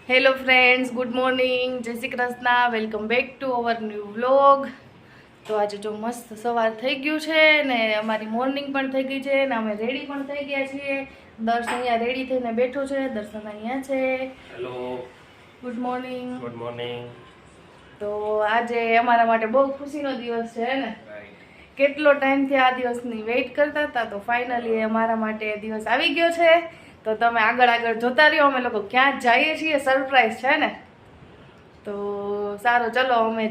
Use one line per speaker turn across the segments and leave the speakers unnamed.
Hello friends, good morning, જય Shri Krishna, welcome back to our new vlog. તો આજે જો મસ્ત સવાર થઈ ગયું છે ને અમારી મોર્નિંગ પણ થઈ ગઈ છે ને અમે રેડી પણ થઈ ગયા છીએ. દર્શન અહીંયા રેડી થઈને બેઠો છે. દર્શન અહીંયા છે.
Hello,
good morning.
Good morning.
તો આજે અમારા માટે બહુ ખુશીનો દિવસ છે ને. કેટલો ટાઈમથી આ દિવસની વેઇટ કરતા હતા, તો ફાઇનલી અમારા માટે દિવસ આવી ગયો છે. તો તમે આગળ જોતા રહ્યો, અમે લોકો ક્યાં જઈએ છીએ, સરપ્રાઈઝ છે ને. તો સારું, ચલો અમે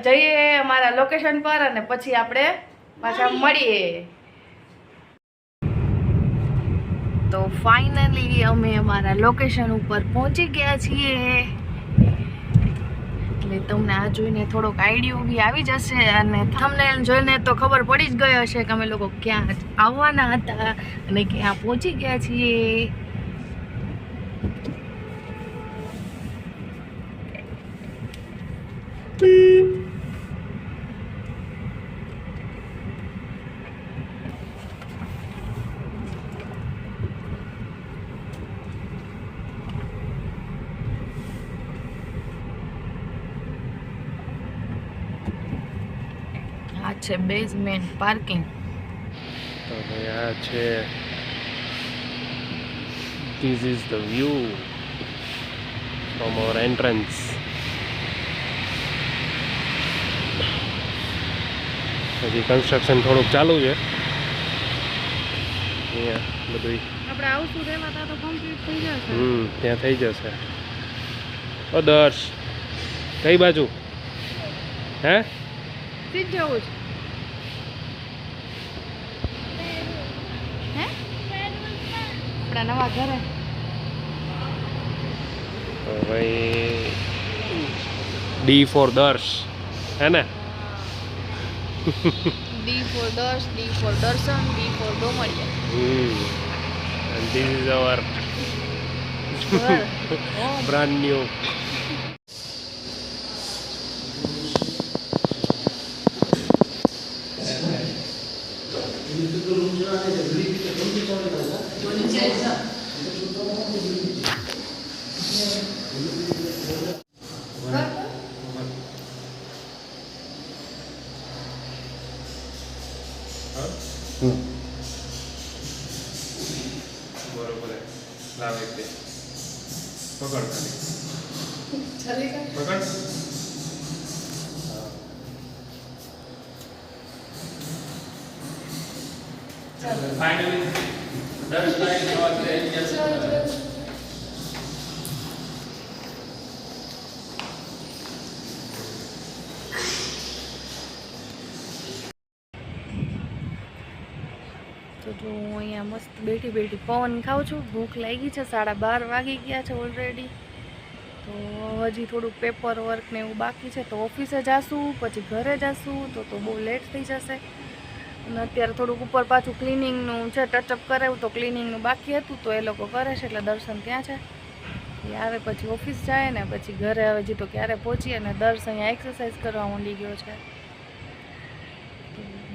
જઈએ અમારા લોકેશન પર અને પછી આપણે પાછા મળીએ. તો ફાઇનલી અમે અમારા લોકેશન ઉપર પહોંચી ગયા છીએ. એટલે તમને આ જોઈને થોડોક આઈડિયો બી આવી જશે અને થંબનેલ જોઈને તો ખબર પડી જ ગઈ હશે કે અમે લોકો ક્યાં આવવાના હતા અને ક્યાં પહોંચી ગયા છીએ. આ છે બેઝમેન્ટ પાર્કિંગ.
તો ભાઈ આ છે, this is the view from hour entrance. હજી કન્સ્ટ્રક્શન થોડુંક ચાલુ છે અહીંયા બધું.
આપણે આવશું તેમાં તો કમ્પ્લીટ થઈ જશે.
ત્યાં થઈ જશે. ઓ દર્શ, કઈ બાજુ હે?
સીધ જવું છે હે આપણા નવા ઘરે.
તો ભાઈ ડી ફોર દર્શ હે ને?
D for Darsh, D for Darshan, D for Domadiya.
And this is our brand new. બરોબર લાવે તે પકડ ખાલી પકડ. ફાઇનલી દર્શ લાઈન જવા દે.
તો જો હું અહીંયા મસ્ત બેઠી પવન ખાઉં છું. ભૂખ લાગી છે, 12:30 વાગી ગયા છે ઓલરેડી. તો હજી થોડુંક પેપર વર્ક ને એવું બાકી છે, તો ઓફિસે જાશું પછી ઘરે જાશું તો બહુ લેટ થઈ જશે. અને અત્યારે થોડુંક ઉપર પાછું ક્લિનિંગનું છે, ટચઅપ કરાવ્યું તો ક્લિનિંગનું બાકી હતું તો એ લોકો કરે છે. એટલે દર્શન ત્યાં છે, એ આવે પછી ઓફિસ જાય ને પછી ઘરે આવે. હજી તો ક્યારે પહોંચીએ ને દર્શ અહીંયા એક્સરસાઇઝ કરવા માંડી ગયો છે.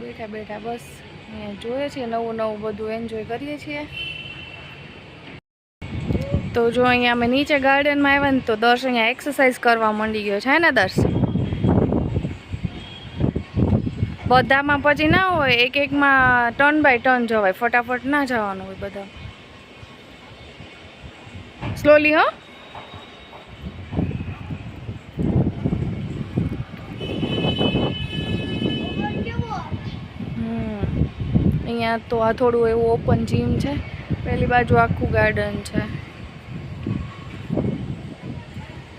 બેઠા બસ અહીંયા જોઈએ છીએ, નવું બધું એન્જોય કરીએ છીએ. તો જો અહીંયા અમે નીચે ગાર્ડનમાં આવ્યા ને તો દર્શ અહીંયા એક્સરસાઇઝ કરવા માંડી ગયો છે ને. દર્શ બધામાં પછી ના હોય, એકમાં ટર્ન બાય ટર્ન જવાય, ફટાફટ ના જવાનું હોય બધા. સ્લોલી હો. અહીંયા તો આ થોડું એવું ઓપન જીમ છે, પેલી બાજુ આખું ગાર્ડન છે.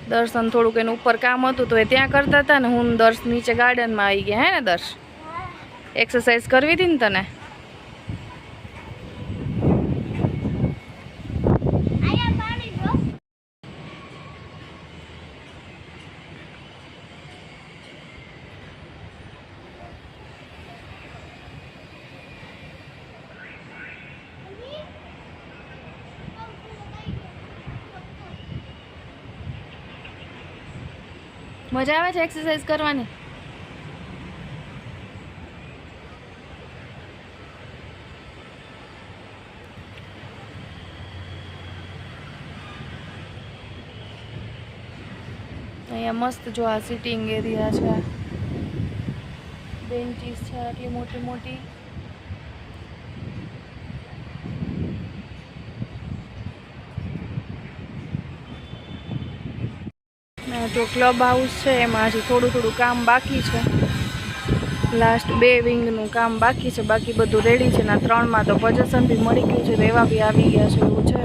દર્શન થોડુંક એનું ઉપર કામ હતું તો એ ત્યાં કરતા હતા ને હું દર્શ નીચે ગાર્ડનમાં આવી ગયા. હે ને દર્શ, એક્સરસાઇઝ કરવી હતી ને તને? મજા આવે છે એક્સરસાઇઝ કરવાની? અહીંયા મસ્ત જો આ સિટિંગ એરિયા છે, બેન્ચીસ છે આટલી મોટી મોટી. જો ક્લબ હાઉસ છે એમાં હજી થોડું થોડું કામ બાકી છે. લાસ્ટ 2 વિંગનું કામ બાકી છે, બાકી બધું રેડી છે. ના 3માં તો પોઝેશન બી મળી ગયું છે, રહેવા બી આવી ગયા છે એવું છે.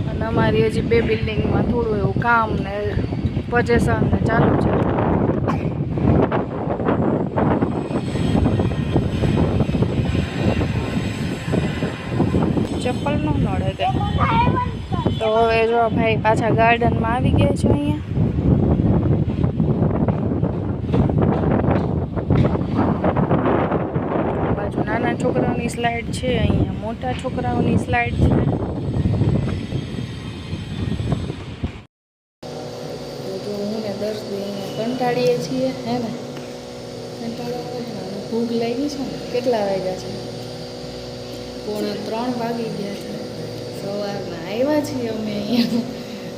અને અમારી હજી 2 બિલ્ડિંગમાં થોડું એવું કામ ને પોઝેશન ને ચાલુ છે. ચપ્પલ નો નડે કઈ. તો હવે જો ભાઈ પાછા ગાર્ડનમાં આવી ગયા છે. અહીંયા નાના છોકરાઓની સ્લાઇડ છે, અહીંયા મોટા છોકરાઓની સ્લાઇડ છે. તો જો હું ને દર્શ અહીંયા કંટાળીએ છીએ, હે ને? કંટાળો આવે છે ને, ભૂખ લાગી છે ને. કેટલા વાગ્યા છે? 2:45 વાગી ગયા છે. સવારના આવ્યા છીએ અમે અહીંયા.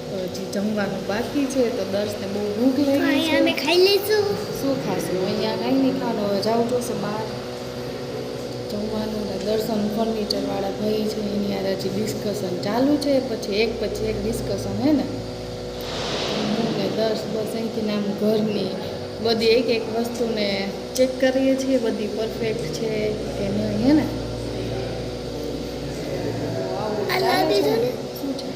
તો હજી જમવાનું બાકી છે, તો દર્શને બહુ ભૂખ લાગી છે.
અમે ખાઈ લઈશું.
શું ખાશું? અહીંયા કાંઈ નહીં ખાવાનું. હવે જાવું જોશે બહાર જમવાનું. ને દર્શન ફર્નિચરવાળા ભાઈ છે એની યાર હજી ડિસ્કશન ચાલુ છે, પછી એક ડિસ્કશન, હે ને? હું ને બસ અહીંથી આમ ઘરની બધી એક વસ્તુને ચેક કરીએ છીએ, બધી પરફેક્ટ છે કે નહીં, હે ને? શું છે?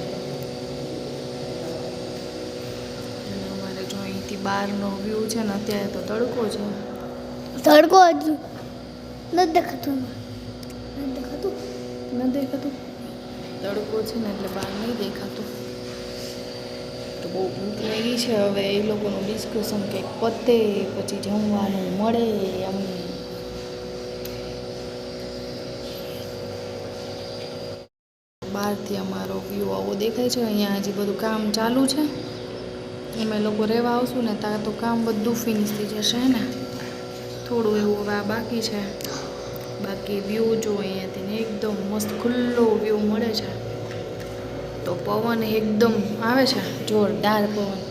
અમારે જો અહીંથી બહારનો વ્યૂ છે ને, અત્યારે તો તડકો છે.
તડકો હજુ નથી દેખાતું.
ન દેખાતું? તડકો છે ને એટલે બહાર નહીં દેખાતું. તો બહુ ભૂખ લાગી છે. હવે એ લોકોનું ડિસ્કશન કંઈક પતે પછી જમવાનું મળે અમને. બહારથી અમારો વ્યૂ આવો દેખાય છે. અહીંયા હજી બધું કામ ચાલુ છે. અમે લોકો રહેવા આવશું ને ત્યાં તો કામ બધું ફિનિશ થઈ જશે, ને? થોડું એવું હવે બાકી છે. બાકી વ્યૂ જો અહીંયાથી એકદમ મસ્ત ખુલ્લો વ્યૂ મળે છે. તો પવન એકદમ આવે છે, જોરદાર પવન.